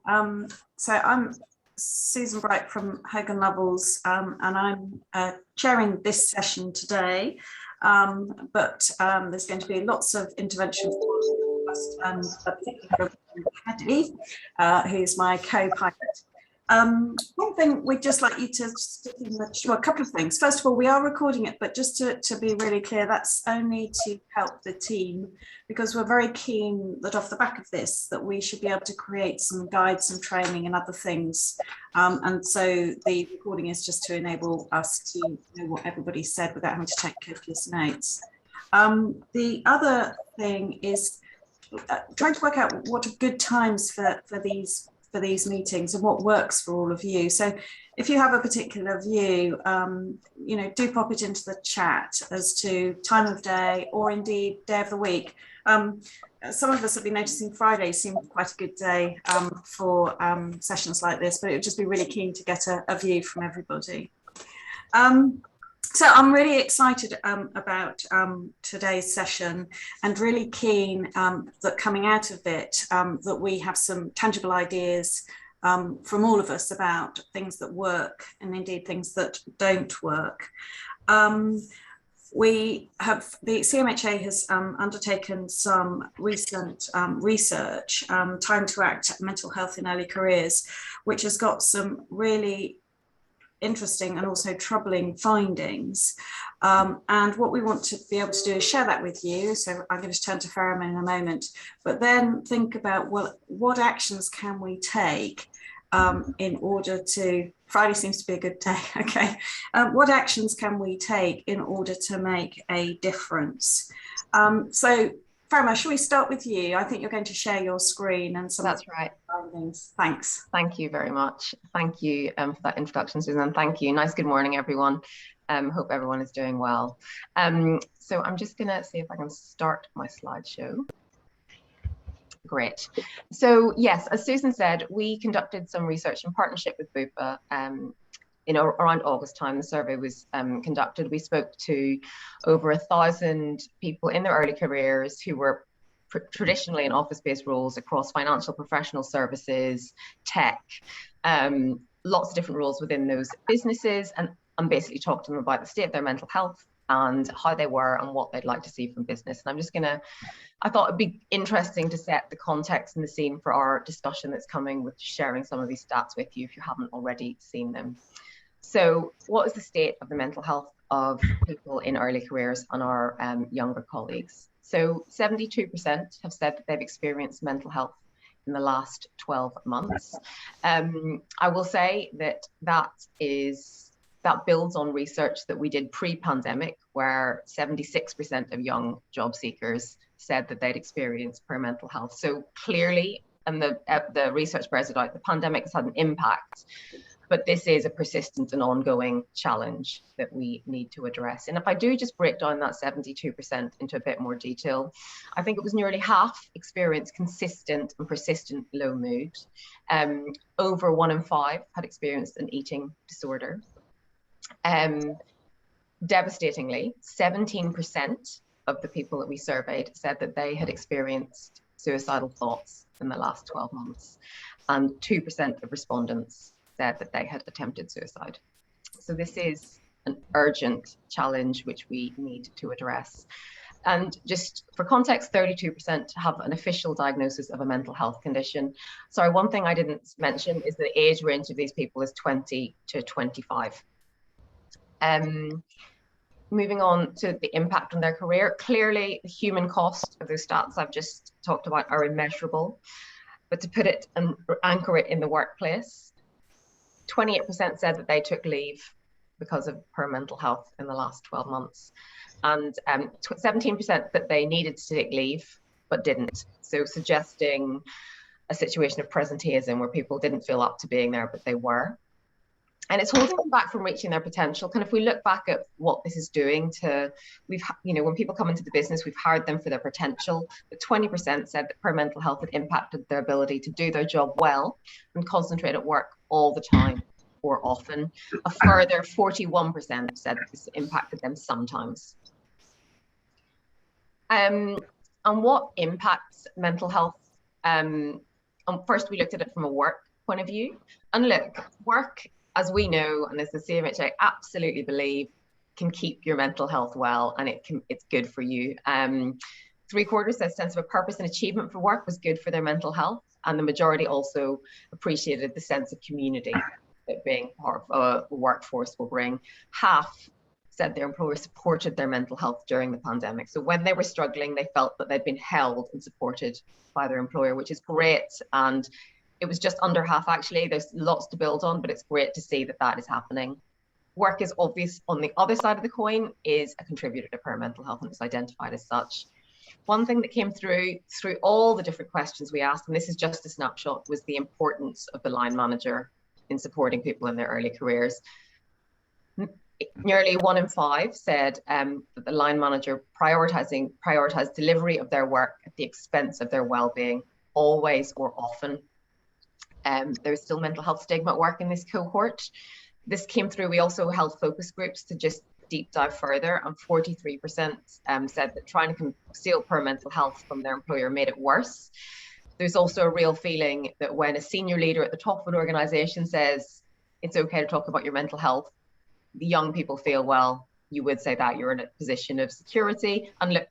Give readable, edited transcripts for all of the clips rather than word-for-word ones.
So I'm Susan Bright from Hogan Lovells, and I'm chairing this session today. But there's going to be lots of intervention from particularly from Paddy, who's my co-pilot. One thing we'd just like you to stick in well, a couple of things. First of all, we are recording it, but just to be really clear, that's only to help the team, because we're very keen that off the back of this, that we should be able to create some guides and training and other things. And so the recording is just to enable us to know what everybody said without having to take copious notes. The other thing is trying to work out what are good times for these meetings and what works for all of you. So if you have a particular view, do pop it into the chat as to time of day or indeed day of the week. Some of us have been noticing Fridays seem quite a good day for sessions like this, but it would just be really keen to get a view from everybody. So I'm really excited about today's session, and really keen that coming out of it, that we have some tangible ideas from all of us about things that work and indeed things that don't work. The CMHA has undertaken some recent research, Time to Act Mental Health in Early Careers, which has got some really interesting and also troubling findings. And what we want to be able to do is share that with you. So I'm going to turn to Farah in a moment, but then think about, well, what actions can we take in order to, Friday seems to be a good day, okay. What actions can we take in order to make a difference? So Farah, shall we start with you? I think you're going to share your screen and some. That's right. Findings. Thanks. Thank you very much. Thank you for that introduction, Susan. Thank you. Nice good morning, everyone. Hope everyone is doing well. So I'm just going to see if I can start my slideshow. Great. So yes, as Susan said, we conducted some research in partnership with Bupa. Around August time, the survey was conducted. We spoke to over 1,000 people in their early careers who were traditionally in office-based roles across financial professional services, tech, lots of different roles within those businesses, and basically talked to them about the state of their mental health and how they were and what they'd like to see from business. And I thought it'd be interesting to set the context and the scene for our discussion that's coming, with sharing some of these stats with you if you haven't already seen them. So what is the state of the mental health of people in early careers and our younger colleagues? So 72% have said that they've experienced mental health in the last 12 months. I will say that builds on research that we did pre-pandemic, where 76% of young job seekers said that they'd experienced poor mental health. So clearly, and the research bears it out, the pandemic has had an impact, but this is a persistent and ongoing challenge that we need to address. And if I do just break down that 72% into a bit more detail, I think it was nearly half experienced consistent and persistent low mood. Over 1 in 5 had experienced an eating disorder. Devastatingly, 17% of the people that we surveyed said that they had experienced suicidal thoughts in the last 12 months, and 2% of respondents said that they had attempted suicide. So this is an urgent challenge which we need to address. And just for context, 32% have an official diagnosis of a mental health condition. Sorry, one thing I didn't mention is the age range of these people is 20 to 25. Moving on to the impact on their career, clearly the human cost of those stats I've just talked about are immeasurable. But to put it and anchor it in the workplace, 28% said that they took leave because of poor mental health in the last 12 months. And 17% that they needed to take leave, but didn't. So suggesting a situation of presenteeism where people didn't feel up to being there, but they were. And it's holding them back from reaching their potential. Kind of, if we look back at what this is doing to, when people come into the business, we've hired them for their potential, but 20% said that poor mental health had impacted their ability to do their job well and concentrate at work all the time or often. A further 41% said that this impacted them sometimes. And what impacts mental health First, we looked at it from a work point of view. And look, work, as we know, and as the CMHA absolutely believe, can keep your mental health well, and it's good for you. 3/4 says sense of a purpose and achievement for work was good for their mental health, and the majority also appreciated the sense of community that being part of a workforce will bring. Half said their employer supported their mental health during the pandemic. So when they were struggling, they felt that they'd been held and supported by their employer, which is great. And it was just under half, actually. There's lots to build on, but it's great to see that that is happening. Work is obvious on the other side of the coin is a contributor to poor mental health, and it's identified as such. One thing that came through all the different questions we asked, and this is just a snapshot, was the importance of the line manager in supporting people in their early careers. Nearly 1 in 5 said that the line manager prioritized delivery of their work at the expense of their well-being, always or often. There's still mental health stigma at work in this cohort. This came through. We also held focus groups to just deep dive further, and 43% said that trying to conceal poor mental health from their employer made it worse. There's also a real feeling that when a senior leader at the top of an organization says it's okay to talk about your mental health, the young people feel, well, you would say that you're in a position of security. And look,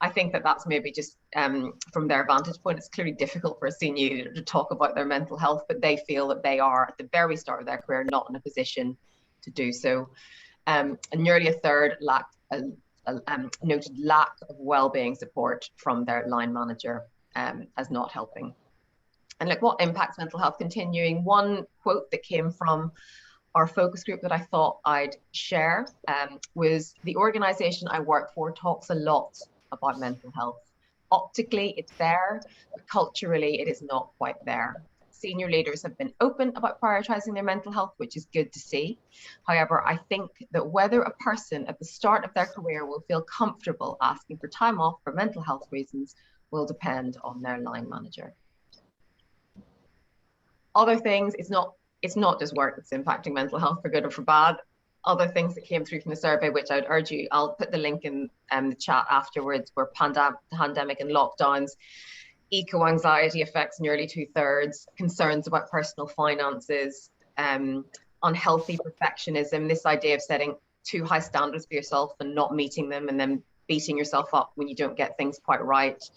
I think that that's maybe just from their vantage point, it's clearly difficult for a senior leader to talk about their mental health, but they feel that they are at the very start of their career not in a position to do so. And nearly 1/3 noted lack of well-being support from their line manager as not helping. And look, what impacts mental health continuing? One quote that came from our focus group that I thought I'd share was, the organization I work for talks a lot about mental health. Optically, it's there, but culturally, it is not quite there. Senior leaders have been open about prioritizing their mental health, which is good to see. However, I think that whether a person at the start of their career will feel comfortable asking for time off for mental health reasons will depend on their line manager. Other things, it's not just work that's impacting mental health for good or for bad. Other things that came through from the survey, which I'd urge you, I'll put the link in the chat afterwards, were pandemic and lockdowns. Eco-anxiety affects nearly 2/3, concerns about personal finances, unhealthy perfectionism, this idea of setting too high standards for yourself and not meeting them and then beating yourself up when you don't get things quite right.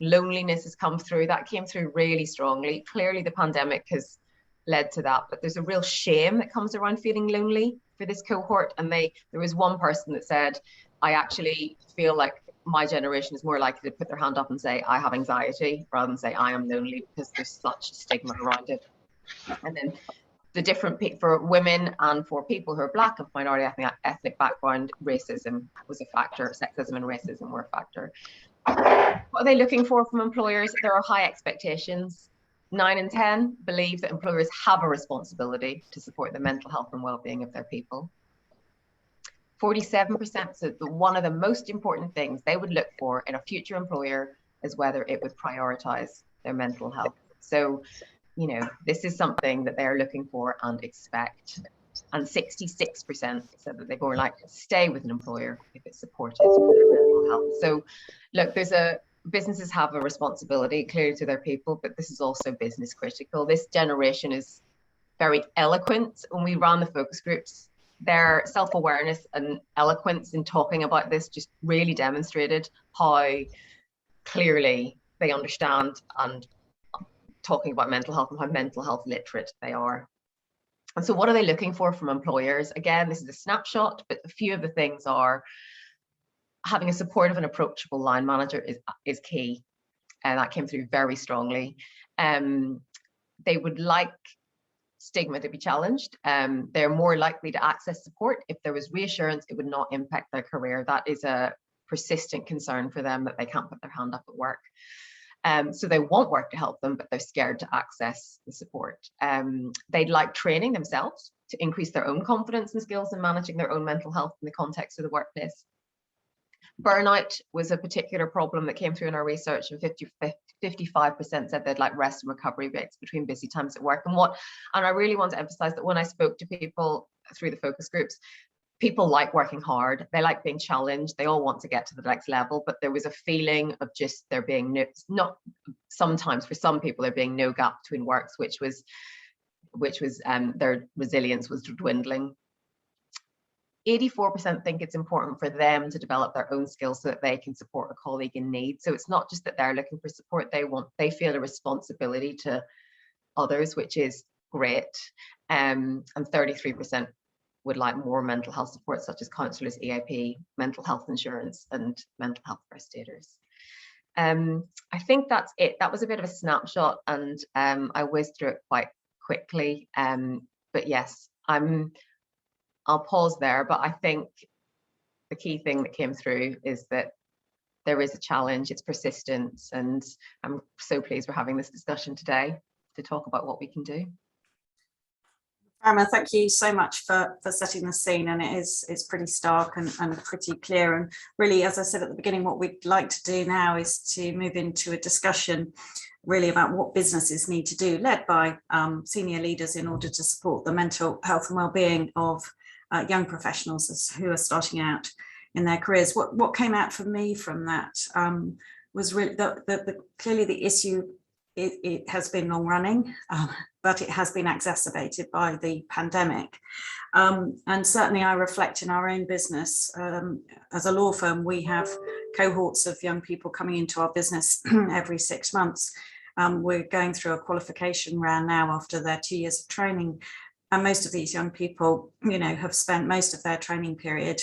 Loneliness has come through, that came through really strongly. Clearly the pandemic has led to that, but there's a real shame that comes around feeling lonely for this cohort. And there was one person that said, I actually feel like my generation is more likely to put their hand up and say, I have anxiety, rather than say, I am lonely, because there's such stigma around it. And then the different, for women and for people who are Black and minority ethnic background, racism was a factor, sexism and racism were a factor. What are they looking for from employers? There are high expectations. 9 in 10 believe that employers have a responsibility to support the mental health and well-being of their people. 47% said that one of the most important things they would look for in a future employer is whether it would prioritize their mental health. So, you know, this is something that they're looking for and expect. And 66% said that they're more likely to stay with an employer if it's supported their mental health. So, look, businesses have a responsibility clearly to their people, but this is also business critical. This generation is very eloquent. When we ran the focus groups, their self-awareness and eloquence in talking about this just really demonstrated how clearly they understand and talking about mental health and how mental health literate they are. And so what are they looking for from employers? Again, this is a snapshot, but a few of the things are having a supportive and approachable line manager is key. And that came through very strongly. They would like stigma to be challenged. They're more likely to access support if there was reassurance it would not impact their career. That is a persistent concern for them, that they can't put their hand up at work. So they want work to help them, but they're scared to access the support. They'd like training themselves to increase their own confidence and skills in managing their own mental health in the context of the workplace. Burnout was a particular problem that came through in our research, and 55% said they'd like rest and recovery breaks between busy times at work. And I really want to emphasize that when I spoke to people through the focus groups, people like working hard, they like being challenged, they all want to get to the next level, but there was a feeling of just there being not sometimes for some people there being no gap between works, which was their resilience was dwindling. 84% think it's important for them to develop their own skills so that they can support a colleague in need. So it's not just that they're looking for support, they feel a responsibility to others, which is great. And 33% would like more mental health support, such as counsellors, EAP, mental health insurance, and mental health first aiders. I think that's it. That was a bit of a snapshot, and I whizzed through it quite quickly. But yes, I'll pause there, but I think the key thing that came through is that there is a challenge, it's persistence, and I'm so pleased we're having this discussion today to talk about what we can do. Farima, thank you so much for setting the scene, and it's pretty stark and pretty clear. And really, as I said at the beginning, what we'd like to do now is to move into a discussion really about what businesses need to do, led by senior leaders, in order to support the mental health and well-being of young professionals who are starting out in their careers. What came out for me from that was really clearly the issue. It has been long running, but it has been exacerbated by the pandemic. And certainly I reflect in our own business. As a law firm, we have cohorts of young people coming into our business every 6 months. We're going through a qualification round now after their 2 years of training. And most of these young people, have spent most of their training period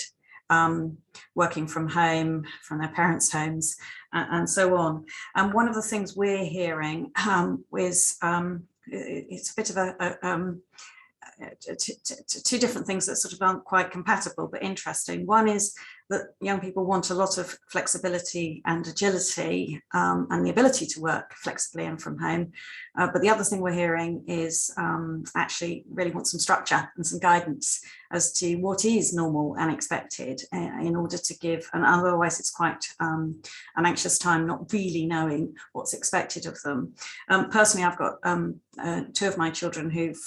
working from home, from their parents' homes, and so on. And one of the things we're hearing is it's a bit of two different things that sort of aren't quite compatible, but interesting. One is that young people want a lot of flexibility and agility and the ability to work flexibly and from home. But the other thing we're hearing is actually really want some structure and some guidance as to what is normal and expected in order to give, and otherwise it's quite an anxious time not really knowing what's expected of them. Personally, I've got 2 of my children who've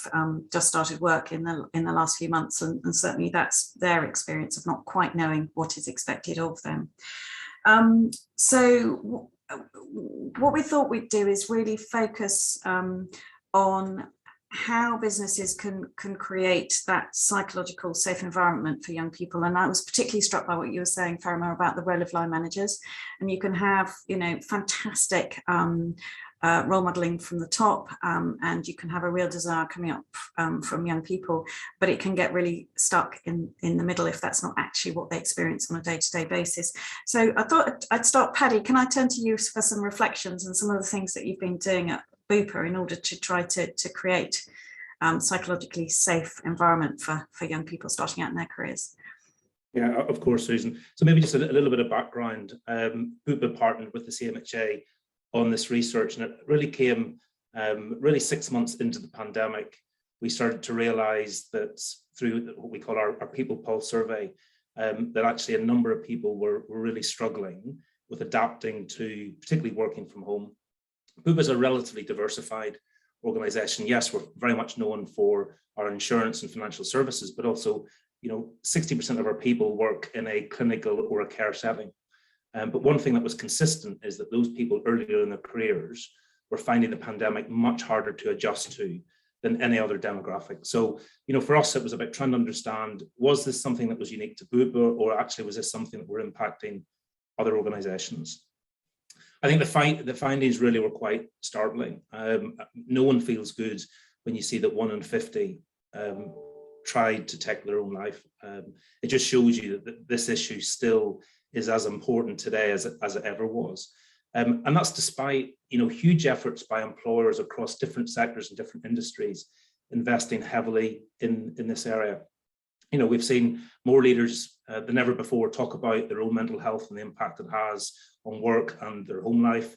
just started work in the last few months, and certainly that's their experience of not quite knowing what is expected of them. So what we thought we'd do is really focus on how businesses can create that psychological safe environment for young people. And I was particularly struck by what you were saying, Farima, about the role of line managers. And you can have, fantastic role modeling from the top, and you can have a real desire coming up from young people, but it can get really stuck in the middle if that's not actually what they experience on a day-to-day basis. So I thought I'd start. Paddy, can I turn to you for some reflections and some of the things that you've been doing at Bupa in order to try to create psychologically safe environment for young people starting out in their careers? Yeah, of course, Susan. So maybe just a little bit of background. Bupa partnered with the CMHA on this research, and it really came really 6 months into the pandemic. We started to realize that through what we call our People Pulse survey, that actually a number of people were really struggling with adapting to particularly working from home. Bupa is a relatively diversified organization. Yes, we're very much known for our insurance and financial services, but also, 60% of our people work in a clinical or a care setting. But one thing that was consistent is that those people earlier in their careers were finding the pandemic much harder to adjust to than any other demographic. So, for us, it was about trying to understand, was this something that was unique to Bupa, or actually was this something that were impacting other organizations? I think the findings really were quite startling. No one feels good when you see that 1 in 50 tried to take their own life. It just shows you that this issue still is as important today as it ever was. And that's despite, huge efforts by employers across different sectors and different industries investing heavily in this area. We've seen more leaders than ever before talk about their own mental health and the impact it has on work and their home life.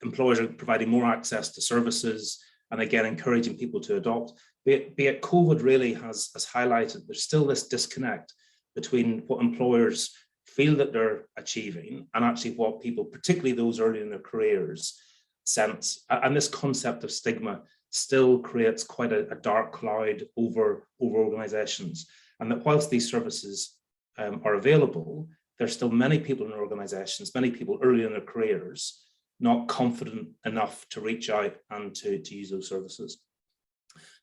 Employers are providing more access to services and again, encouraging people to adopt. Be it COVID really has highlighted there's still this disconnect between what employers feel that they're achieving and actually what people, particularly those early in their careers, sense. And this concept of stigma still creates quite a dark cloud over organizations. and that whilst these services are available, there's still many people in organizations, many people early in their careers, not confident enough to reach out and to use those services.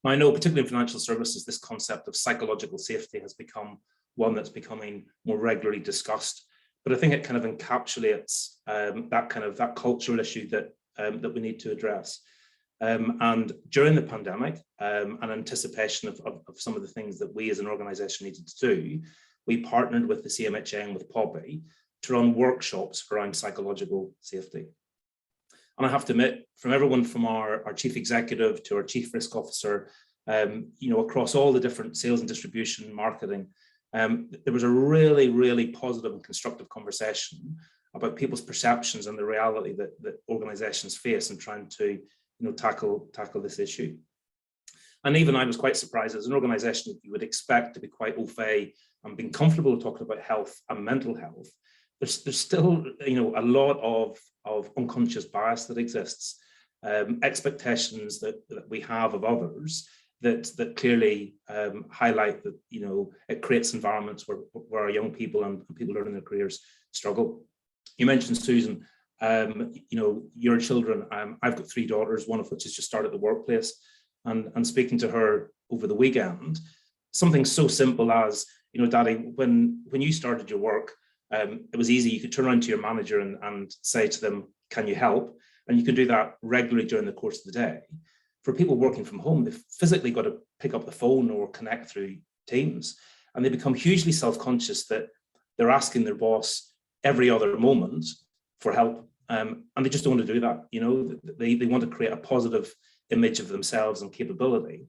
Now, I know, particularly in financial services, this concept of psychological safety has become one that's becoming more regularly discussed, but I think it kind of encapsulates that cultural issue that we need to address. And during the pandemic, in anticipation of some of the things that we as an organisation needed to do, we partnered with the CMHA and with POBI to run workshops around psychological safety. And I have to admit, from everyone from our chief executive to our chief risk officer, across all the different sales and distribution, marketing, there was a really, really positive and constructive conversation about people's perceptions and the reality that organizations face in trying to tackle this issue. And even I was quite surprised, as an organization that you would expect to be quite au fait and being comfortable talking about health and mental health, there's still a lot of unconscious bias that exists, expectations that we have of others that clearly highlight that it creates environments where our young people and people early in their careers struggle. You mentioned, Susan, your children. I've got 3 daughters, one of which has just started the workplace, and speaking to her over the weekend, something so simple as, Daddy, when you started your work, it was easy. You could turn around to your manager and say to them, can you help? And you can do that regularly during the course of the day. For people working from home, they've physically got to pick up the phone or connect through Teams, and they become hugely self-conscious that they're asking their boss every other moment for help. And they just don't want to do that. They want to create a positive image of themselves and capability.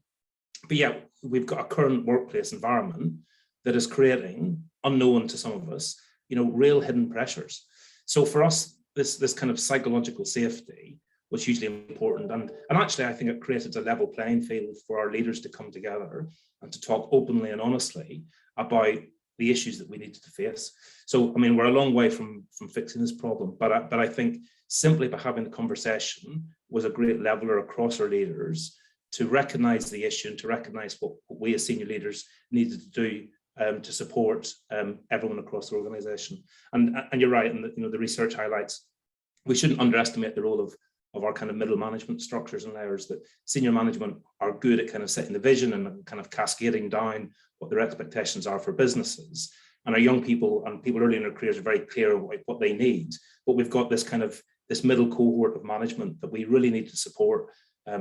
But yet we've got a current workplace environment that is creating, unknown to some of us, real hidden pressures. So for us, this kind of psychological safety was hugely important. And actually, I think it created a level playing field for our leaders to come together and to talk openly and honestly about the issues that we needed to face. So, I mean, we're a long way from fixing this problem, but I think simply by having the conversation was a great leveler across our leaders to recognise the issue and to recognise what we as senior leaders needed to do to support everyone across the organisation. And you're right, and the research highlights we shouldn't underestimate the role of our kind of middle management structures and layers, that senior management are good at kind of setting the vision and kind of cascading down what their expectations are for businesses. And our young people and people early in their careers are very clear about what they need. But we've got this middle cohort of management that we really need to support,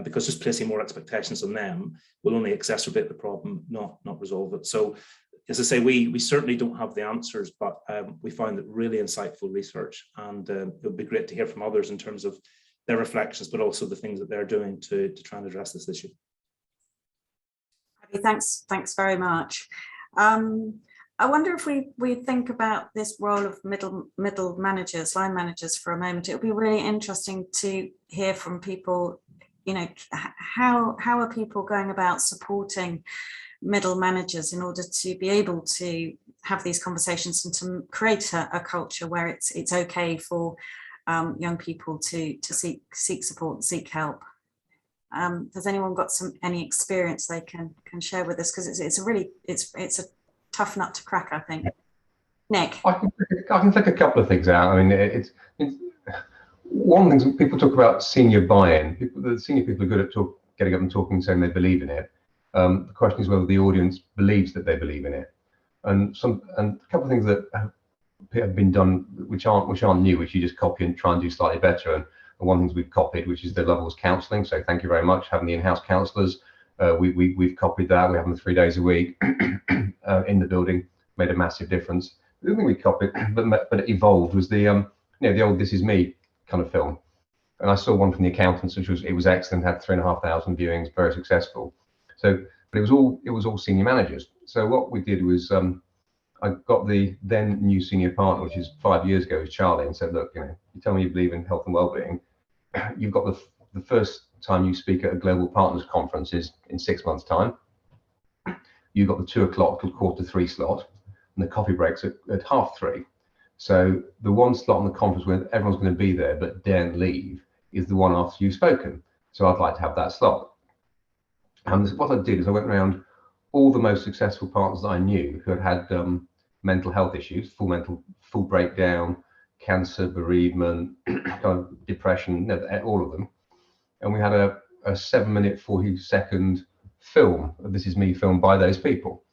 because just placing more expectations on them will only exacerbate the problem, not resolve it. So, as I say, we certainly don't have the answers, but we found it really insightful research, and it would be great to hear from others in terms of their reflections, but also the things that they're doing to try and address this issue. Thanks very much. I wonder if we think about this role of middle managers, line managers for a moment. It would be really interesting to hear from people, how are people going about supporting middle managers in order to be able to have these conversations and to create a culture where it's okay for young people to seek support and seek help. Has anyone got any experience they can share with us? Because it's a tough nut to crack, I think. Nick, I can take a couple of things out. I mean, it's one of the things people talk about senior buy-in. The senior people are good at getting up and talking, saying they believe in it. The question is whether the audience believes that they believe in it. And a couple of things that have been done which aren't new, which you just copy and try and do slightly better. And one of the things we've copied, which is the levels counselling. So thank you very much, having the in-house counsellors. We've copied that. We have them 3 days a week in the building. Made a massive difference. The other thing we copied, but it evolved, was the old "This Is Me" kind of film. And I saw one from the accountants, which was excellent. Had 3,500 viewings, very successful. So, but it was all senior managers. So what we did was I got the then new senior partner, which is 5 years ago, was Charlie, and said, look, you tell me you believe in health and well-being. You've got the first time you speak at a global partners conference is in 6 months' time. You've got the 2 o'clock till 2:45 slot, and the coffee breaks at 3:30. So the one slot on the conference where everyone's going to be there but daren't leave is the one after you've spoken. So I'd like to have that slot. And what I did is I went around all the most successful partners that I knew who had mental health issues, full breakdown, cancer, bereavement, kind of depression, all of them. And we had a 7-minute, 40-second film, This Is Me, filmed by those people.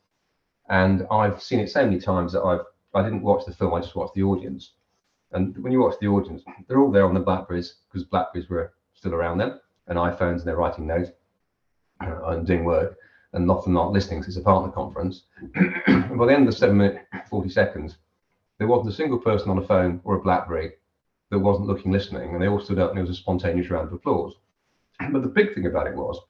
And I've seen it so many times that I didn't watch the film, I just watched the audience. And when you watch the audience, they're all there on the Blackberries, because Blackberries were still around then, and iPhones, and they're writing notes and doing work, and often not listening because it's a partner conference. And by the end of the 7-minute, 40 seconds, there wasn't a single person on a phone or a Blackberry that wasn't looking, listening, and they all stood up, and it was a spontaneous round of applause. But the big thing about it was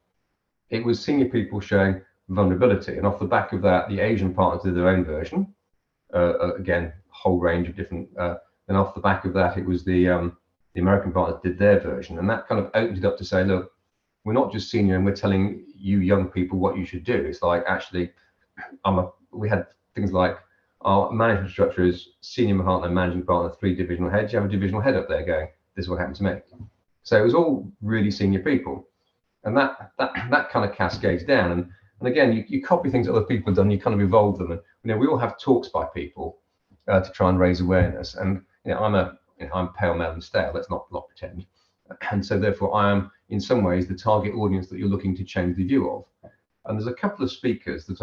senior people showing vulnerability, and off the back of that, the Asian partners did their own version. Again, whole range of different. And off the back of that, it was the American partners did their version, and that kind of opened it up to say, look, we're not just senior, and we're telling you young people what you should do. It's like, actually, we had things like our management structure is senior partner, managing partner, 3 divisional heads. You have a divisional head up there going, this is what happened to me. So it was all really senior people, and that kind of cascades down. And again, you copy things that other people have done, you kind of evolve them. And we all have talks by people to try and raise awareness. And I'm pale, male, and stale. Let's not pretend. And so therefore, I am in some ways the target audience that you're looking to change the view of. And there's a couple of speakers that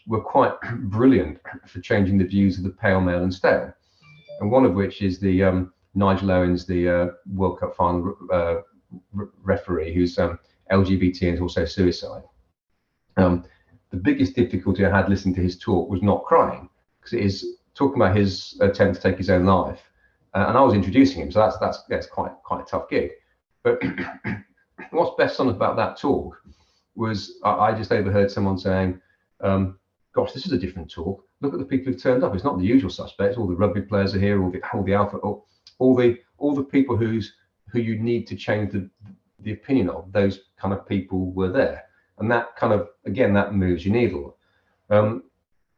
were quite brilliant for changing the views of the pale, male, and stale. And one of which is the Nigel Owens, the World Cup final referee, who's LGBT and is also suicide. The biggest difficulty I had listening to his talk was not crying, because it is talking about his attempt to take his own life, and I was introducing him, so that's quite a tough gig. But what's best on about that talk was I just overheard someone saying, "Gosh, this is a different talk. Look at the people who've turned up. It's not the usual suspects. All the rugby players are here. All the alpha, all the people who you need to change the opinion of. Those kind of people were there." And that kind of, again, that moves your needle. And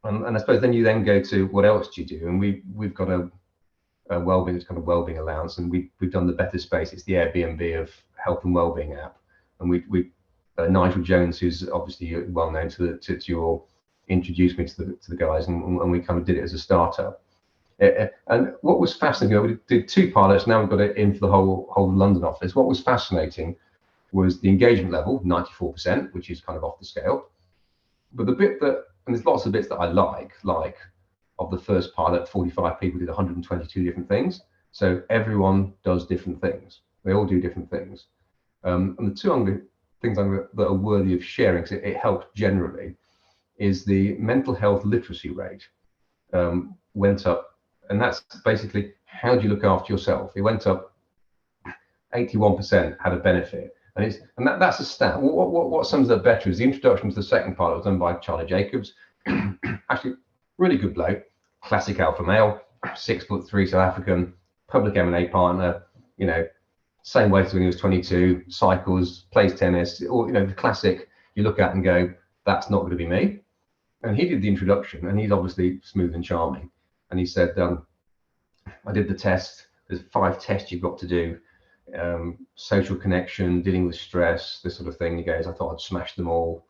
I suppose then you go to what else do you do? And we've got a wellbeing, it's kind of wellbeing allowance, and we've done the Better Space. It's the Airbnb of health and wellbeing app. And we Nigel Jones, who's obviously well known to you all, introduced me to the guys, and we kind of did it as a startup. And what was fascinating, we did 2 pilots. Now we've got it in for the whole London office. What was fascinating was the engagement level, 94%, which is kind of off the scale. But the bit that, and there's lots of bits that I like of the first pilot, 45 people did 122 different things. So everyone does different things. They all do different things. And the 2 things that are worthy of sharing, because it helped generally, is the mental health literacy rate went up. And that's basically, how do you look after yourself? It went up, 81% had a benefit. And that's a stat. What sums up better is the introduction to the second pilot was done by Charlie Jacobs. Actually, really good bloke, classic alpha male, 6'3", South African, public M&A partner, same weight as when he was 22, cycles, plays tennis, or the classic you look at and go, that's not going to be me. And he did the introduction, and he's obviously smooth and charming. And he said, I did the test. There's 5 tests you've got to do. Social connection, dealing with stress, this sort of thing. He goes, I thought I'd smash them all.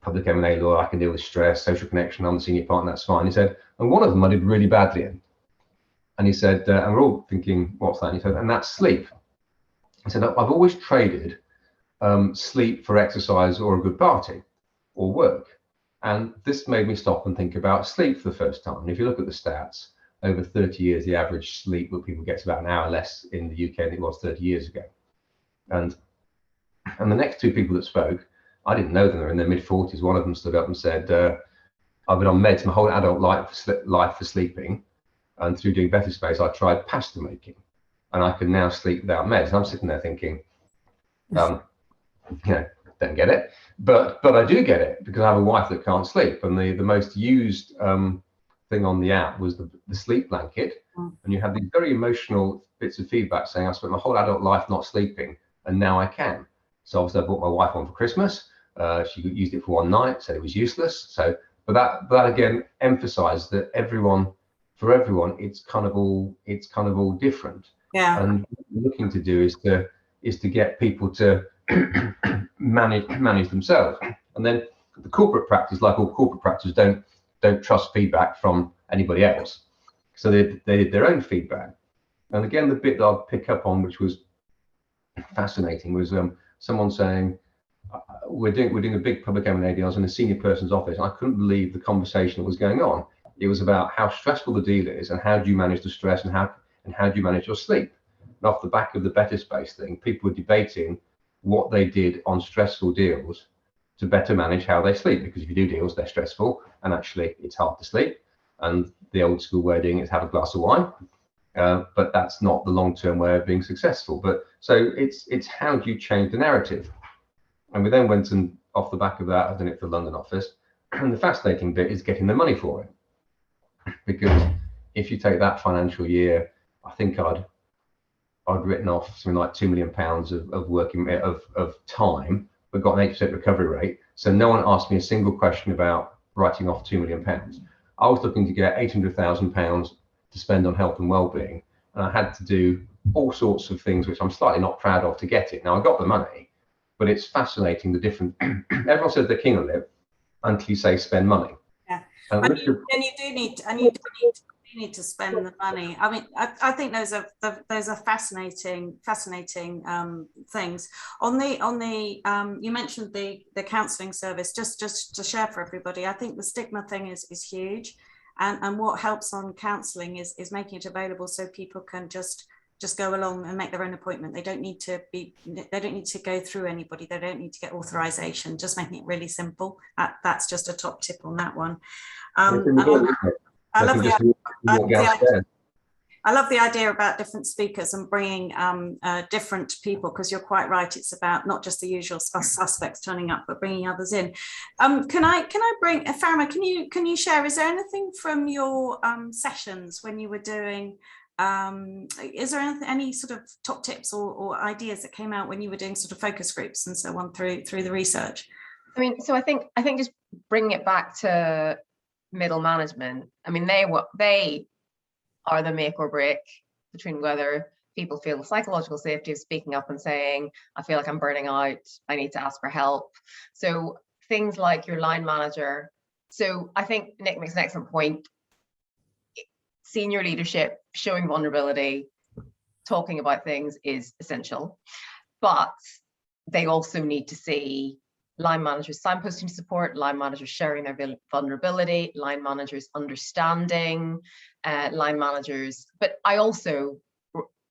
Public M&A law, I can deal with stress. Social connection, I'm the senior partner, that's fine. He said, and one of them I did really badly in. And he said, and we're all thinking, what's that? And he said, and that's sleep. He said, I've always traded sleep for exercise or a good party or work. And this made me stop and think about sleep for the first time. And if you look at the stats, over 30 years, the average sleep that people get is about an hour less in the UK than it was 30 years ago. And the next 2 people that spoke, I didn't know them. They're in their mid-40s. One of them stood up and said, I've been on meds my whole adult life for sleeping. And through doing Better Space, I tried pasta making. And I can now sleep without meds. And I'm sitting there thinking, don't get it. But I do get it, because I have a wife that can't sleep. And the most used thing on the app was the sleep blanket. And you had these very emotional bits of feedback saying, I spent my whole adult life not sleeping, and now I can. So obviously I bought my wife one for Christmas. She used it for one night, said it was useless. So, but that again emphasized that for everyone, it's kind of all different. Yeah. And what we're looking to do is to get people to manage themselves. And then The corporate practice, like all corporate practices, don't trust feedback from anybody else. So they did their own feedback. And again, the bit that I'll pick up on, which was fascinating, was someone saying, we're doing a big public M&A deal. I was in a senior person's office, and I couldn't believe the conversation that was going on. It was about how stressful the deal is, and how do you manage the stress, and how do you manage your sleep. And off the back of the better space thing, people were debating what they did on stressful deals to better manage how they sleep, because if you do deals, they're stressful, and actually it's hard to sleep. And the old school way of doing it is have a glass of wine. But that's not the long-term way of being successful. But so it's how do you change the narrative? And we then went and off the back of that, I've done it for the London office. And the fascinating bit is getting the money for it. Because if you take that financial year, I think I'd written off something like £2 million of working of time, but got an 8% recovery rate. So no one asked me a single question about writing off £2 million. I was looking to get £800,000 to spend on health and well-being, and I had to do all sorts of things which I'm slightly not proud of to get it. Now I got the money, but it's fascinating the different. Everyone says they're king of it until you say spend money. Yeah, and you do need to spend the money. I mean, I think those are fascinating things. On the you mentioned the counselling service. Just to share for everybody, I think the stigma thing is huge. And what helps on counselling is making it available so people can just go along and make their own appointment. They don't need to go through anybody. They don't need to get authorization. Just making it really simple. That's just a top tip on that one. I love the idea about different speakers and bringing different people, because you're quite right. It's about not just the usual suspects turning up, but bringing others in. Can I bring Farima? Can you share? Is there anything from your sessions when you were doing? Is there any sort of top tips or ideas that came out when you were doing sort of focus groups and so on through the research? I mean, so I think just bringing it back to middle management. I mean, they are the make or break between whether people feel the psychological safety of speaking up and saying, I feel like I'm burning out, I need to ask for help. So things like your line manager. So I think Nick makes an excellent point. Senior leadership, showing vulnerability, talking about things is essential, but they also need to see line managers signposting support, line managers sharing their vulnerability, line managers understanding, line managers. But I also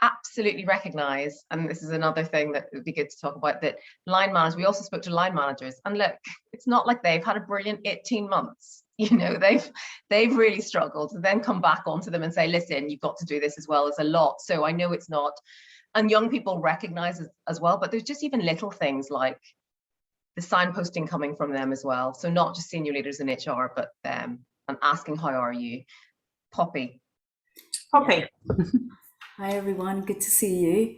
absolutely recognize, and this is another thing that would be good to talk about, that line managers, we also spoke to line managers, and look, it's not like they've had a brilliant 18 months. You know, they've really struggled to then come back onto them and say, listen, you've got to do this as well as a lot. So I know it's not, and young people recognize it as well, but there's just even little things like the signposting coming from them as well. So not just senior leaders in HR, but them, and asking, how are you? Poppy. Poppy. Hi everyone, good to see you.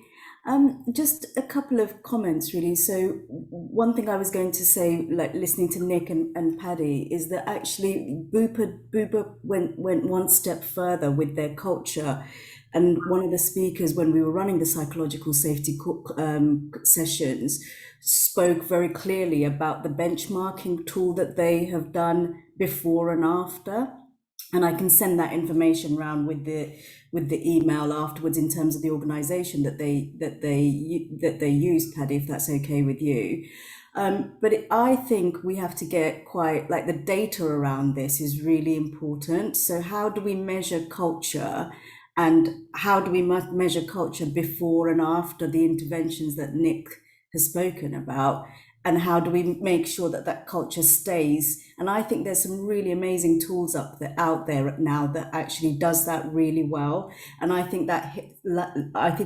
Just a couple of comments really. So one thing I was going to say, like listening to Nick and Paddy, is that actually Bupa went one step further with their culture. And one of the speakers, when we were running the psychological safety sessions, spoke very clearly about the benchmarking tool that they have done before and after. And I can send that information around with the email afterwards in terms of the organisation that they use, Paddy, if that's okay with you. But I think we have to get quite, like, the data around this is really important. So how do we measure culture, and how do we measure culture before and after the interventions that Nick has spoken about? And how do we make sure that that culture stays? And I think there's some really amazing tools out there now that actually does that really well. And I think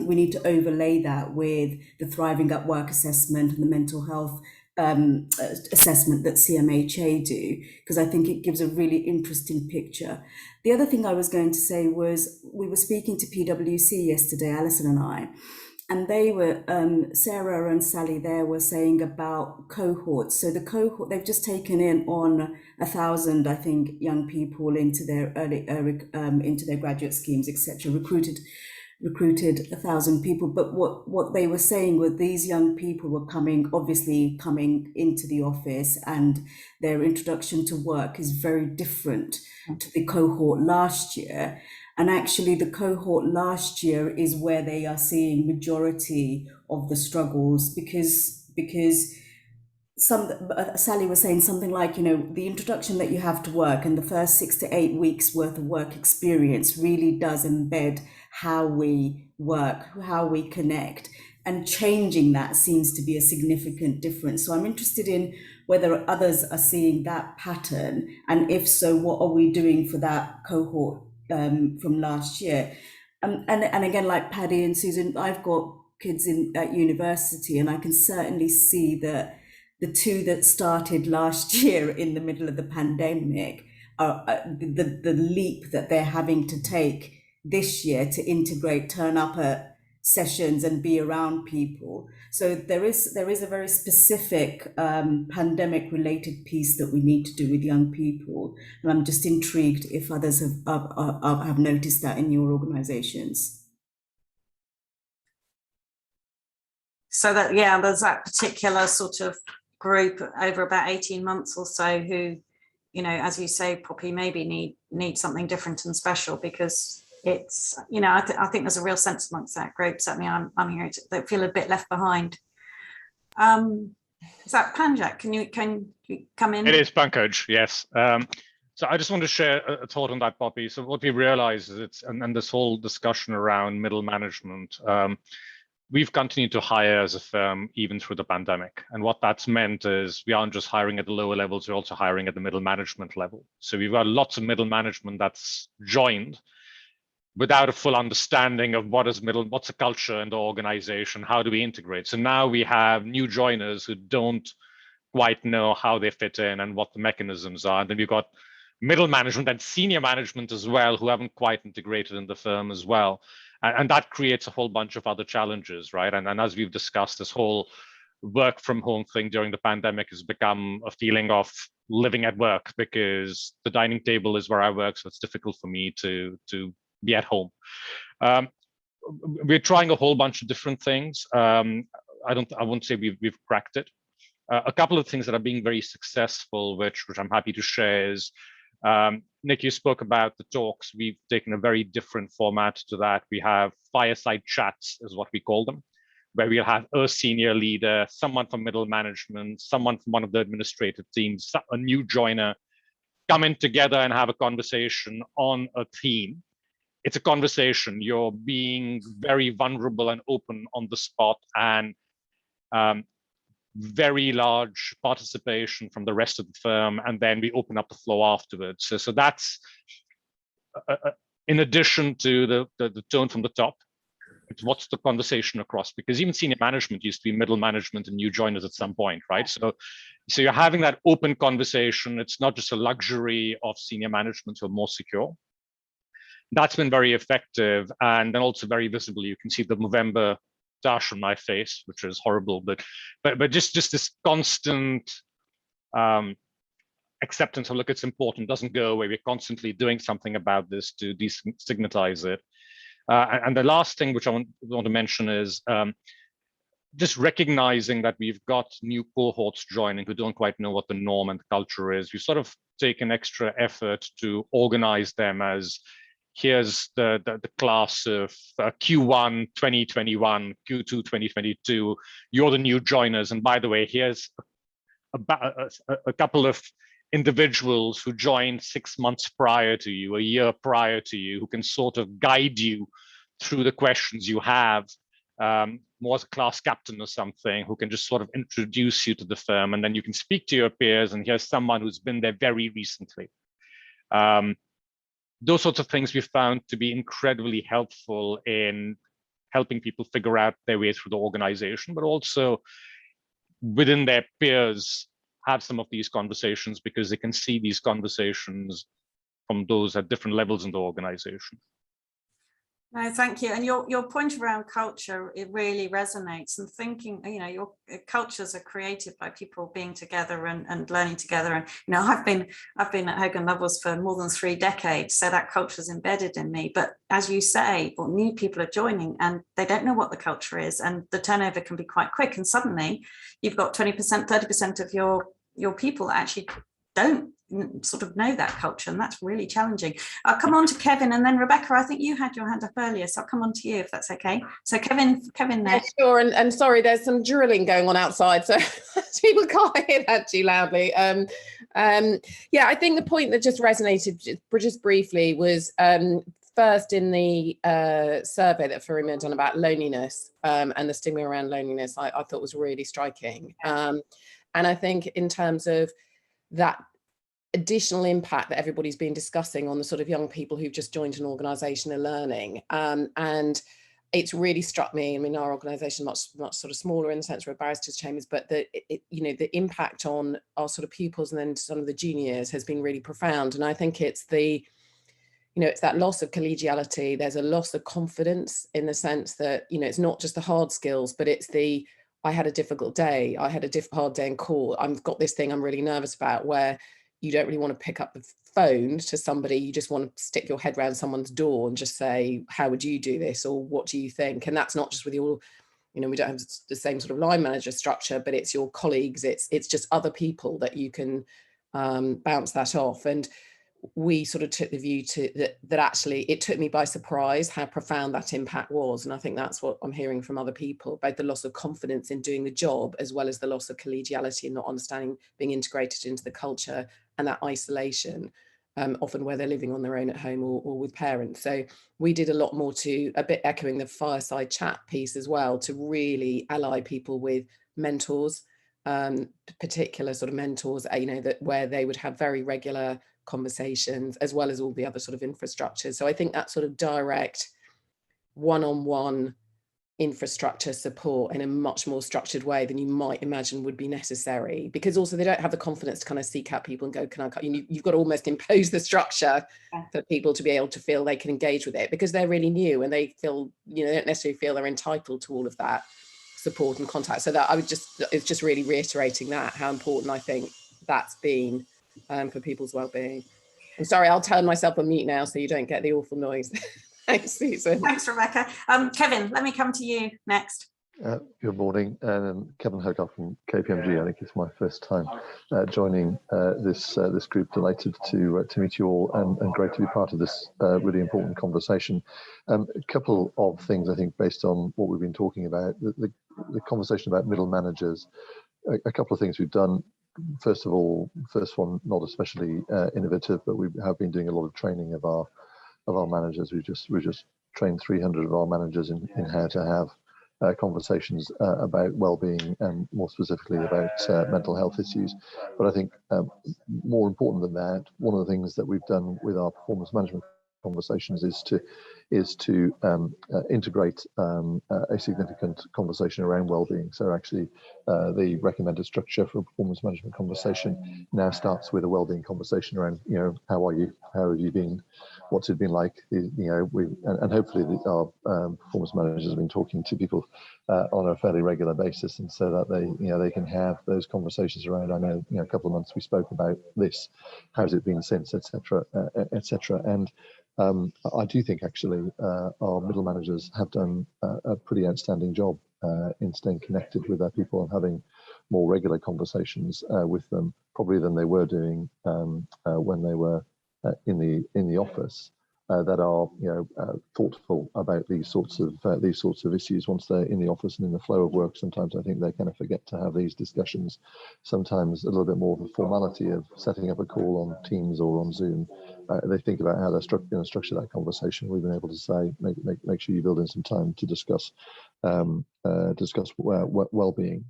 we need to overlay that with the Thriving at Work assessment and the mental health assessment that CMHA do, because I think it gives a really interesting picture. The other thing I was going to say was, we were speaking to PwC yesterday, Alison and I, and they were, Sarah and Sally there were saying about cohorts. So the cohort, they've just taken in on 1,000, I think, young people into their into their graduate schemes, etc., recruited recruited 1,000 people. But what they were saying was these young people were obviously coming into the office, and their introduction to work is very different to the cohort last year. And actually the cohort last year is where they are seeing majority of the struggles, because Sally was saying something like, the introduction that you have to work and the first 6 to 8 weeks worth of work experience really does embed how we work, how we connect, and changing that seems to be a significant difference. So I'm interested in whether others are seeing that pattern, and if so, what are we doing for that cohort from last year? And again, like Paddy and Susan, I've got kids at university, and I can certainly see that the two that started last year in the middle of the pandemic are the leap that they're having to take this year to integrate, turn up at sessions and be around people. So there is a very specific pandemic related piece that we need to do with young people. And I'm just intrigued if others have noticed that in your organizations. So that, yeah, there's that particular sort of group over about 18 months or so who, as you say, Poppy, maybe need something different and special, because it's, I think there's a real sense amongst that group. Certainly I'm hearing they feel a bit left behind. Is that Panjak? Can you come in? It is Pankaj, yes. So I just want to share a thought on that, Poppy. So what we realize is and this whole discussion around middle management, we've continued to hire as a firm even through the pandemic. And what that's meant is we aren't just hiring at the lower levels, we're also hiring at the middle management level. So we've got lots of middle management that's joined without a full understanding of what's the culture in the organization, how do we integrate? So now we have new joiners who don't quite know how they fit in and what the mechanisms are. And then we've got middle management and senior management as well, who haven't quite integrated in the firm as well. And that creates a whole bunch of other challenges, right? And as we've discussed, this whole work from home thing during the pandemic has become a feeling of living at work, because the dining table is where I work, so it's difficult for me to be at home. We're trying a whole bunch of different things. I won't say we've cracked it. A couple of things that are being very successful, which I'm happy to share, is Nick, you spoke about the talks. We've taken a very different format to that. We have fireside chats, is what we call them, where we'll have a senior leader, someone from middle management, someone from one of the administrative teams, a new joiner, come in together and have a conversation on a theme. It's a conversation. You're being very vulnerable and open on the spot, and very large participation from the rest of the firm, and then we open up the floor afterwards. So that's in addition to the tone from the top. It's what's the conversation across, because even senior management used to be middle management and new joiners at some point, right? So you're having that open conversation. It's not just a luxury of senior management who are more secure. That's been very effective, and then also very visible. You can see the November dash on my face, which is horrible, but just this constant acceptance of, look, it's important, doesn't go away. We're constantly doing something about this to destigmatize it. And the last thing which I want to mention is just recognizing that we've got new cohorts joining who don't quite know what the norm and the culture is. We sort of take an extra effort to organize them as, here's the class of Q1 2021, Q2 2022. You're the new joiners, and by the way, here's a couple of individuals who joined 6 months prior to you, a year prior to you, who can sort of guide you through the questions you have, more as a class captain or something, who can just sort of introduce you to the firm, and then you can speak to your peers, and here's someone who's been there very recently. Those sorts of things we found to be incredibly helpful in helping people figure out their way through the organization, but also within their peers have some of these conversations, because they can see these conversations from those at different levels in the organization. No, thank you. And your point around culture, it really resonates. And thinking, you know, your cultures are created by people being together and learning together. And you know, I've been at Hogan Lovells for more than 3 decades, so that culture is embedded in me. But as you say, well, new people are joining and they don't know what the culture is, and the turnover can be quite quick. And suddenly, you've got 20%, 30% of your people that actually don't sort of know that culture, and that's really challenging. I'll come on to Kevin, and then Rebecca, I think you had your hand up earlier, so I'll come on to you if that's okay. So Kevin next. Yeah, sure, and sorry, there's some drilling going on outside, so people can't hear that too loudly. Yeah, I think the point that just resonated just briefly was first in the survey that Farima had done about loneliness and the stigma around loneliness, I thought was really striking. And I think in terms of that additional impact that everybody's been discussing on the sort of young people who've just joined an organisation and learning, and it's really struck me. I mean, our organisation much sort of smaller in the sense we're barristers' chambers, but you know, the impact on our sort of pupils and then some of the juniors has been really profound. And I think it's the, you know, it's that loss of collegiality. There's a loss of confidence in the sense that, you know, it's not just the hard skills, but it's the, I had a difficult day, I had a hard day in court, I've got this thing I'm really nervous about, where you don't really want to pick up the phone to somebody, you just want to stick your head around someone's door and just say, how would you do this? Or what do you think? And that's not just with your, you know, we don't have the same sort of line manager structure, but it's your colleagues, it's just other people that you can bounce that off. And we sort of took the view to that actually it took me by surprise how profound that impact was. And I think that's what I'm hearing from other people, both the loss of confidence in doing the job, as well as the loss of collegiality and not understanding, being integrated into the culture, and that isolation, often where they're living on their own at home or with parents. So we did a lot more to, a bit echoing the fireside chat piece as well, to really ally people with mentors, particular sort of mentors, you know, that where they would have very regular conversations, as well as all the other sort of infrastructures. So I think that sort of direct one-on-one infrastructure support in a much more structured way than you might imagine would be necessary, because also they don't have the confidence to kind of seek out people and go, can I, you've got to almost impose the structure for people to be able to feel they can engage with it, because they're really new and they feel, you know, they don't necessarily feel they're entitled to all of that support and contact. So that it's just really reiterating that, how important I think that's been for people's well-being. I'm sorry, I'll turn myself on mute now so you don't get the awful noise. Thanks, Susan. Thanks, Rebecca. Kevin, let me come to you next. Good morning, Kevin Hogarth from KPMG. I think it's my first time joining this group. Delighted to meet you all, and great to be part of this really important conversation. A couple of things, I think, based on what we've been talking about, the conversation about middle managers. A couple of things we've done. First of all, first one, not especially innovative, but we have been doing a lot of training of our managers. We just trained 300 of our managers in how to have conversations about well-being, and more specifically about mental health issues. But I think more important than that, one of the things that we've done with our performance management conversations is to integrate a significant conversation around well-being. So actually, the recommended structure for a performance management conversation now starts with a well-being conversation around, you know, how are you? How have you been? What's it been like? You know, and hopefully our performance managers have been talking to people on a fairly regular basis, and so that they can have those conversations around. I know, a couple of months we spoke about this. How's it been since, etc., etc. And I do think actually our middle managers have done a pretty outstanding job in staying connected with their people and having more regular conversations with them, probably than they were doing when they were in the office. That are thoughtful about these sorts of issues once they're in the office and in the flow of work. Sometimes I think they kind of forget to have these discussions. Sometimes a little bit more of a formality of setting up a call on Teams or on Zoom. They think about how they're going to structure that conversation. We've been able to say, make sure you build in some time to discuss well-being.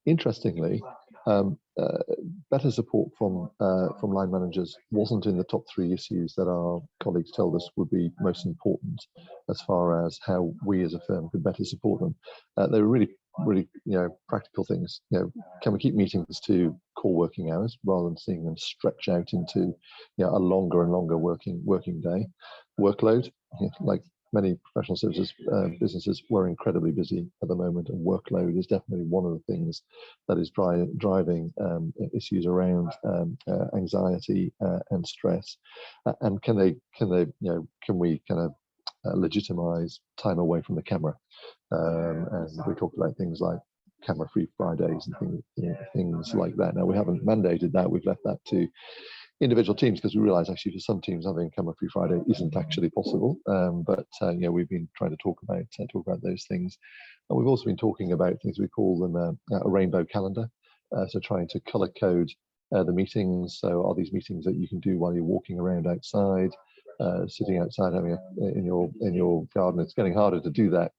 Interestingly, better support from line managers wasn't in the top 3 issues that our colleagues told us would be most important as far as how we as a firm could better support them. They were really practical things. Can we keep meetings to core working hours rather than seeing them stretch out into a longer and longer working day? workload. Like many professional services businesses, we're incredibly busy at the moment, and workload is definitely one of the things that is driving issues around anxiety and stress. And can we kind of legitimize time away from the camera? And we talked about things like camera-free Fridays and things like that. Now, we haven't mandated that; we've left that to individual teams, because we realize actually for some teams having camera-free Friday isn't actually possible. But we've been trying to talk about those things, and we've also been talking about things we call them a rainbow calendar. So trying to color code the meetings. So are these meetings that you can do while you're walking around outside, sitting outside having in your garden? It's getting harder to do that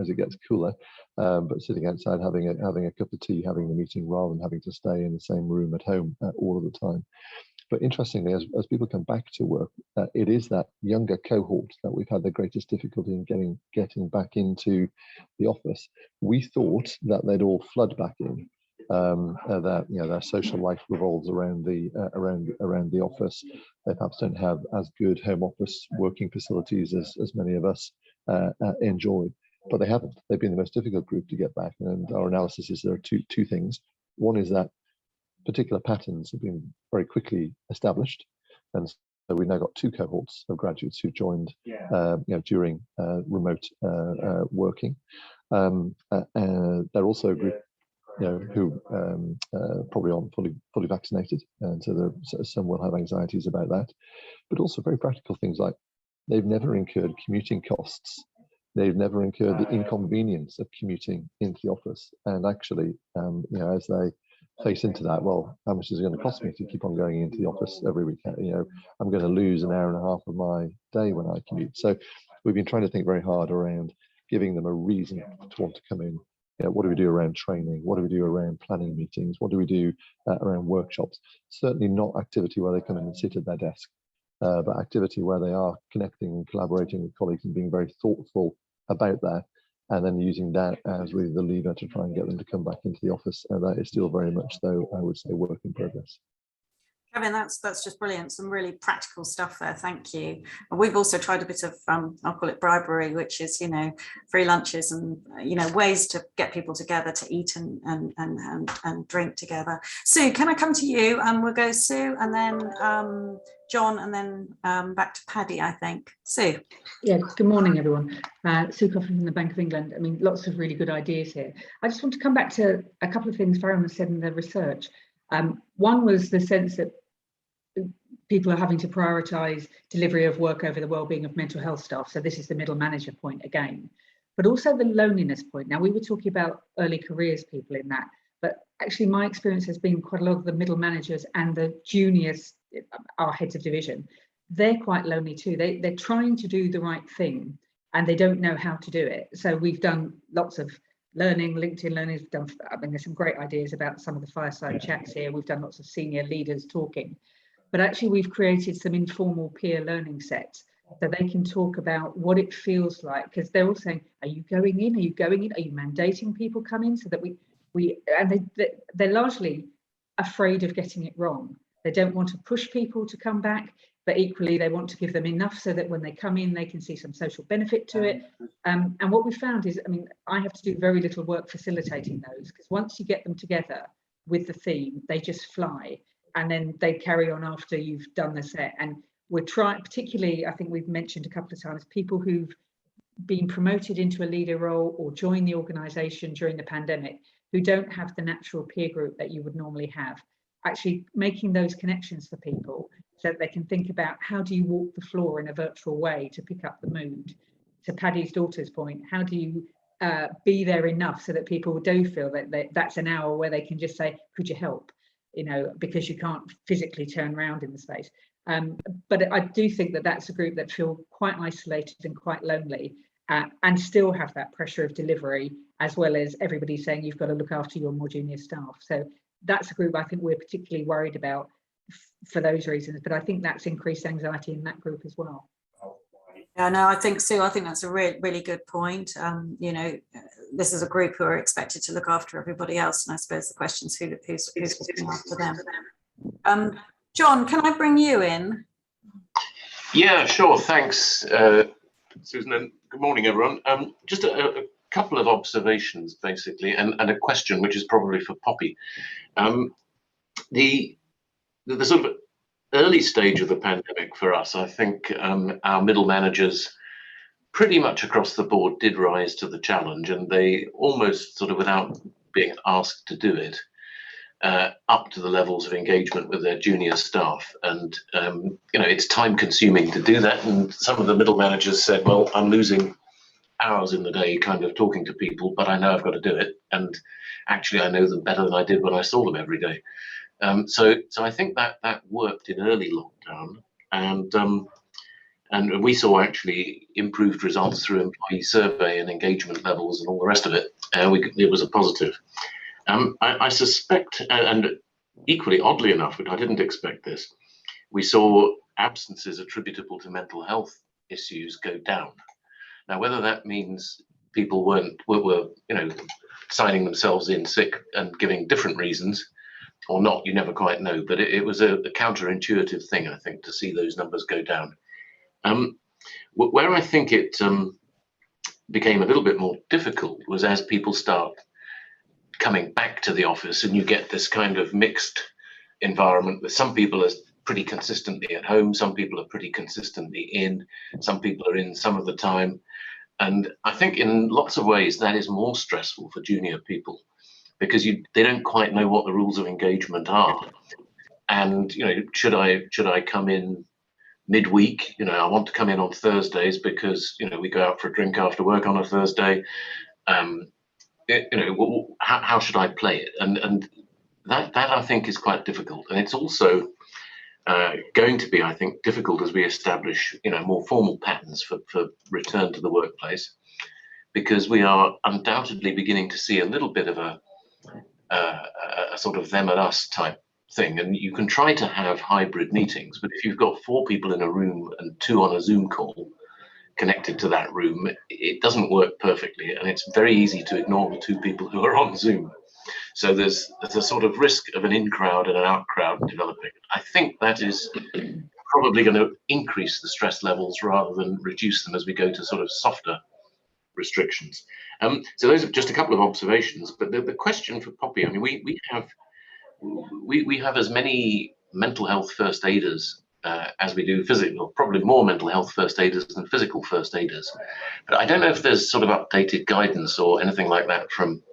as it gets cooler, but sitting outside having a cup of tea, having the meeting, rather than having to stay in the same room at home all of the time. But interestingly, as people come back to work, it is that younger cohort that we've had the greatest difficulty in getting back into the office. We thought that they'd all flood back in, that their social life revolves around the office. They perhaps don't have as good home office working facilities as many of us enjoy, but they haven't. They've been the most difficult group to get back, and our analysis is there are two things. One is that particular patterns have been very quickly established, and so we've now got two cohorts of graduates who joined during remote working. They're also a group who probably aren't fully vaccinated, and so some will have anxieties about that, but also very practical things like they've never incurred commuting costs. They've never incurred the inconvenience of commuting into the office, and actually as they face into that, well, how much is it going to cost me to keep on going into the office every weekend? I'm going to lose an hour and a half of my day when I commute. So we've been trying to think very hard around giving them a reason to want to come in. What do we do around training? What do we do around planning meetings? What do we do around workshops? Certainly not activity where they come in and sit at their desk, but activity where they are connecting and collaborating with colleagues and being very thoughtful about that, and then using that as really the lever to try and get them to come back into the office. And that is still very much, though, I would say, work in progress. Kevin, that's just brilliant. Some really practical stuff there. Thank you. And we've also tried a bit of I'll call it bribery, which is free lunches and ways to get people together to eat and drink together. Sue, can I come to you? And we'll go Sue, and then John, and then back to Paddy, I think. Sue. Yeah, good morning, everyone. Sue Coffin from the Bank of England. I mean, lots of really good ideas here. I just want to come back to a couple of things Farron said in the research. One was the sense that people are having to prioritise delivery of work over the well-being of mental health staff. So this is the middle manager point again, but also the loneliness point. Now, we were talking about early careers people in that, but actually my experience has been quite a lot of the middle managers and the juniors, our heads of division, they're quite lonely too. They're trying to do the right thing and they don't know how to do it. So we've done lots of learning, LinkedIn learning. There's some great ideas about some of the fireside chats here. We've done lots of senior leaders talking. But actually, we've created some informal peer learning sets so they can talk about what it feels like, because they're all saying, are you going in? Are you going in? Are you mandating people come in? So that they're largely afraid of getting it wrong. They don't want to push people to come back, but equally they want to give them enough so that when they come in, they can see some social benefit to it. And what we found is, I have to do very little work facilitating those, because once you get them together with the theme, they just fly. And then they carry on after you've done the set. And we're trying, particularly, I think we've mentioned a couple of times, people who've been promoted into a leader role or joined the organisation during the pandemic, who don't have the natural peer group that you would normally have, actually making those connections for people so that they can think about how do you walk the floor in a virtual way to pick up the mood. To Paddy's daughter's point, how do you be there enough so that people do feel that that's an hour where they can just say, could you help? Because you can't physically turn around in the space. But I do think that that's a group that feel quite isolated and quite lonely, and still have that pressure of delivery, as well as everybody saying you've got to look after your more junior staff. So that's a group I think we're particularly worried about for those reasons. But I think that's increased anxiety in that group as well. Yeah, no, I think, Sue, I think that's a really good point. This is a group who are expected to look after everybody else, and I suppose the question is who's looking after them. John, can I bring you in? Yeah, sure. Thanks, Susan, and good morning, everyone. Just a couple of observations, basically, and a question, which is probably for Poppy. The sort of early stage of the pandemic for us, I think our middle managers pretty much across the board did rise to the challenge, and they almost sort of without being asked to do it, up to the levels of engagement with their junior staff. And it's time consuming to do that, and some of the middle managers said, well, I'm losing hours in the day kind of talking to people, but I know I've got to do it, and actually I know them better than I did when I saw them every day. So I think that worked in early lockdown, and we saw actually improved results through employee survey and engagement levels and all the rest of it. It was a positive. I suspect, and equally oddly enough, but I didn't expect this, we saw absences attributable to mental health issues go down. Now, whether that means people were signing themselves in sick and giving different reasons or not, you never quite know. But it was a counterintuitive thing, I think, to see those numbers go down. Where I think it became a little bit more difficult was as people start coming back to the office, and you get this kind of mixed environment with some people are pretty consistently at home, some people are pretty consistently in, some people are in some of the time. And I think in lots of ways that is more stressful for junior people because they don't quite know what the rules of engagement are. And should I come in midweek? I want to come in on Thursdays because we go out for a drink after work on a Thursday. How should I play it? And that I think is quite difficult. And it's also going to be, I think, difficult as we establish more formal patterns for return to the workplace, because we are undoubtedly beginning to see a little bit of a sort of them and us type thing. And you can try to have hybrid meetings, but if you've got 4 people in a room and 2 on a Zoom call connected to that room, it doesn't work perfectly, and it's very easy to ignore the 2 people who are on Zoom. So there's a sort of risk of an in crowd and an out crowd developing. I think that is probably going to increase the stress levels rather than reduce them as we go to sort of softer restrictions. So those are just a couple of observations. But the question for Poppy, I mean, we have as many mental health first aiders as we do physical, probably more mental health first aiders than physical first aiders. But I don't know if there's sort of updated guidance or anything like that from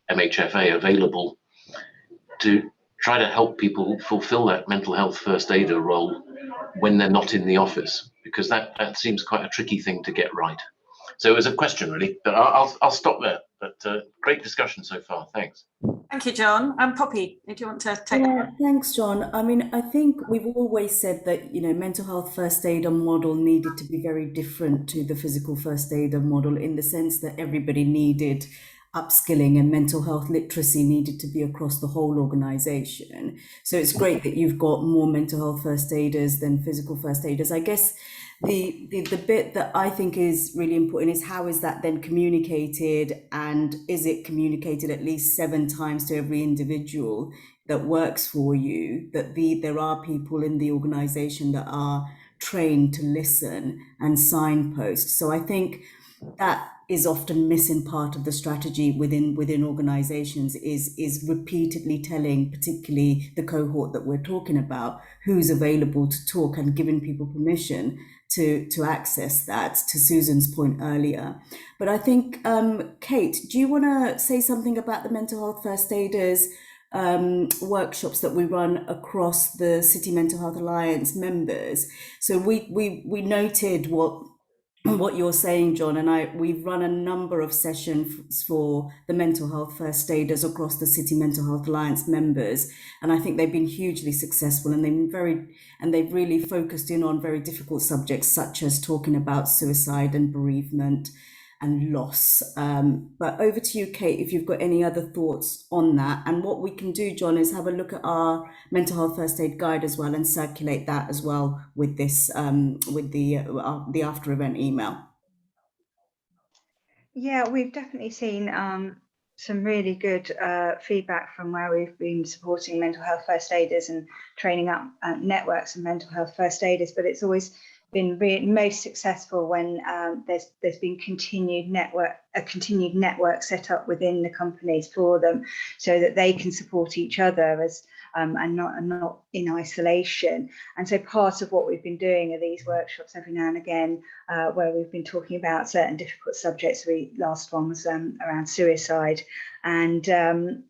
MHFA available to try to help people fulfill that mental health first aider role when they're not in the office, because that seems quite a tricky thing to get right. So it was a question, really, but I'll stop there. But great discussion so far. Thanks. Thank you, John. And Poppy, do you want to take that? Thanks, John. I mean, I think we've always said that, mental health first aider model needed to be very different to the physical first aider model, in the sense that everybody needed upskilling and mental health literacy needed to be across the whole organization. So it's great that you've got more mental health first aiders than physical first aiders. I guess the bit that I think is really important is how is that then communicated, and is it communicated at least 7 times to every individual that works for you, that there are people in the organization that are trained to listen and signpost. So I think that is often missing part of the strategy within organizations is repeatedly telling, particularly the cohort that we're talking about, who's available to talk and giving people permission to access that, to Susan's point earlier. But I think, Kate, do you want to say something about the mental health first aiders workshops that we run across the City Mental Health Alliance members? So we noted what you're saying, John, and we've run a number of sessions for the mental health first aiders across the City Mental Health Alliance members, and I think they've been hugely successful, and they've really focused in on very difficult subjects such as talking about suicide and bereavement and loss. But over to you, Kate, if you've got any other thoughts on that. And what we can do, John, is have a look at our mental health first aid guide as well and circulate that as well with this, with the after event email. Yeah, we've definitely seen some really good feedback from where we've been supporting mental health first aiders and training up networks of mental health first aiders, but it's always been most successful when there's been a continued network set up within the companies for them, so that they can support each other as and not in isolation. And so part of what we've been doing are these workshops every now and again, where we've been talking about certain difficult subjects. Last one was around suicide, and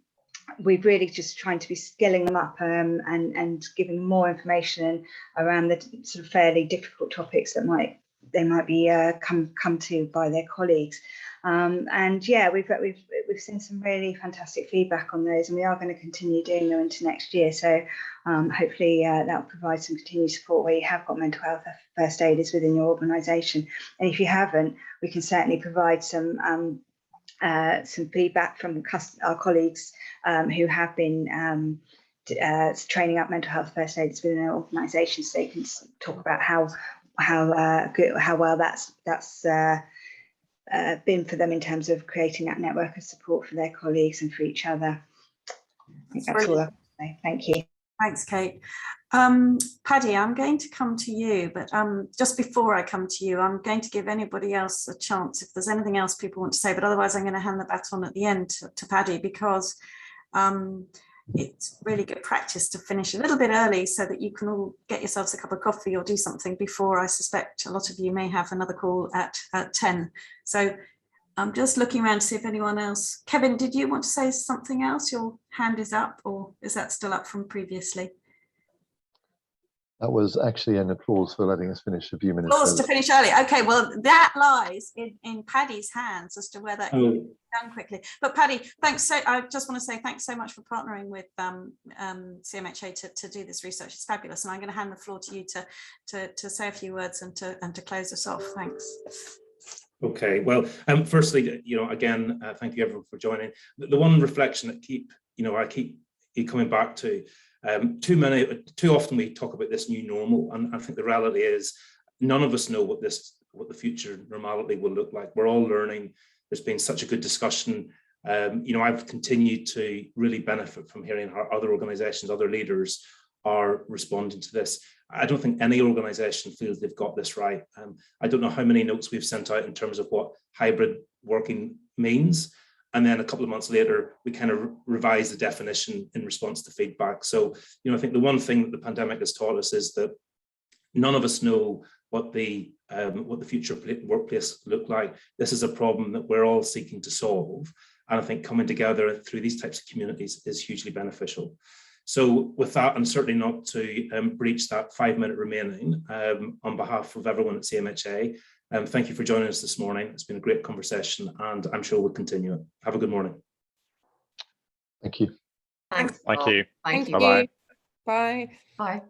we've really just trying to be scaling them up and giving more information around the sort of fairly difficult topics that they might be come to by their colleagues. And yeah, we've seen some really fantastic feedback on those, and we are going to continue doing them into next year. So hopefully that will provide some continued support where you have got mental health first aiders within your organisation. And if you haven't, we can certainly provide some feedback from our colleagues who have been training up mental health first aiders within their organisations, so they can talk about how well that's been for them in terms of creating that network of support for their colleagues and for each other. I think that's all I have to say. Thank you. Thanks, Kate. Paddy, I'm going to come to you, but just before I come to you, I'm going to give anybody else a chance if there's anything else people want to say, but otherwise I'm going to hand the baton at the end to Paddy, because it's really good practice to finish a little bit early so that you can all get yourselves a cup of coffee or do something before. I suspect a lot of you may have another call at 10. So I'm just looking around to see if anyone else. Kevin, did you want to say something else? Your hand is up, or is that still up from previously? That was actually an applause for letting us finish a few minutes Applause early. to finish early. Okay, well, that lies in Paddy's hands as to where that can be done quickly. But Paddy, thanks. So I just want to say thanks so much for partnering with CMHA to do this research. It's fabulous, and I'm going to hand the floor to you to say a few words and to close us off. Thanks. Okay, well, firstly, again, thank you everyone for joining. The one reflection that I keep coming back to, too often we talk about this new normal, and I think the reality is none of us know what the future normality will look like. We're all learning. There's been such a good discussion. I've continued to really benefit from hearing how other organizations, other leaders are responding to this. I don't think any organization feels they've got this right. I don't know how many notes we've sent out in terms of what hybrid working means. And then a couple of months later, we kind of revise the definition in response to feedback. So, I think the one thing that the pandemic has taught us is that none of us know what the future workplace look like. This is a problem that we're all seeking to solve. And I think coming together through these types of communities is hugely beneficial. So with that, and certainly not to breach that 5 minute remaining, on behalf of everyone at CMHA, thank you for joining us this morning. It's been a great conversation, and I'm sure we'll continue it. Have a good morning. Thank you. Thanks. Thank you. Thank you. Bye-bye. Bye. Bye.